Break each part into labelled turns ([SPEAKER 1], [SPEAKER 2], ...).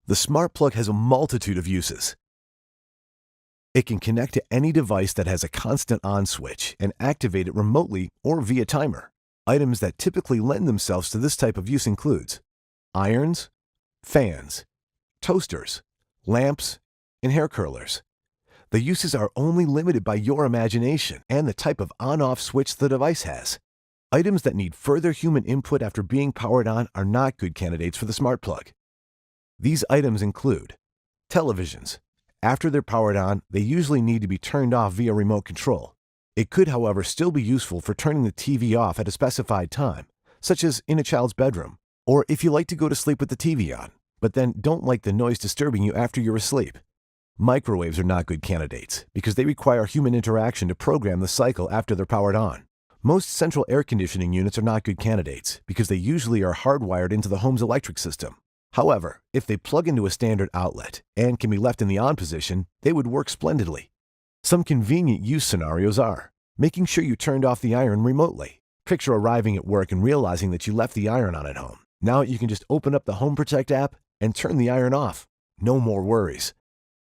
[SPEAKER 1] The smart plug has a multitude of uses. It can connect to any device that has a constant on switch and activate it remotely or via timer. Items that typically lend themselves to this type of use includes irons, fans, toasters, lamps, and hair curlers. The uses are only limited by your imagination and the type of on-off switch the device has. Items that need further human input after being powered on are not good candidates for the smart plug. These items include televisions. After they're powered on, they usually need to be turned off via remote control. It could, however, still be useful for turning the TV off at a specified time, such as in a child's bedroom, or if you like to go to sleep with the TV on, but then don't like the noise disturbing you after you're asleep. Microwaves are not good candidates because they require human interaction to program the cycle after they're powered on. Most central air conditioning units are not good candidates because they usually are hardwired into the home's electric system. However, if they plug into a standard outlet and can be left in the on position, they would work splendidly. Some convenient use scenarios are making sure you turned off the iron remotely. Picture arriving at work and realizing that you left the iron on at home. Now you can just open up the Home Protect app and turn the iron off. No more worries.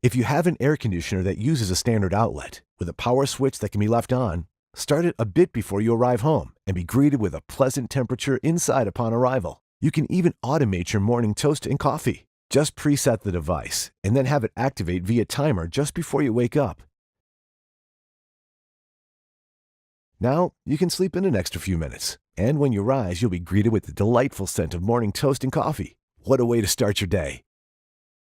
[SPEAKER 1] If you have an air conditioner that uses a standard outlet with a power switch that can be left on, start it a bit before you arrive home and be greeted with a pleasant temperature inside upon arrival. You can even automate your morning toast and coffee. Just preset the device and then have it activate via timer just before you wake up. Now you can sleep in an extra few minutes, and when you rise, you'll be greeted with the delightful scent of morning toast and coffee. What a way to start your day!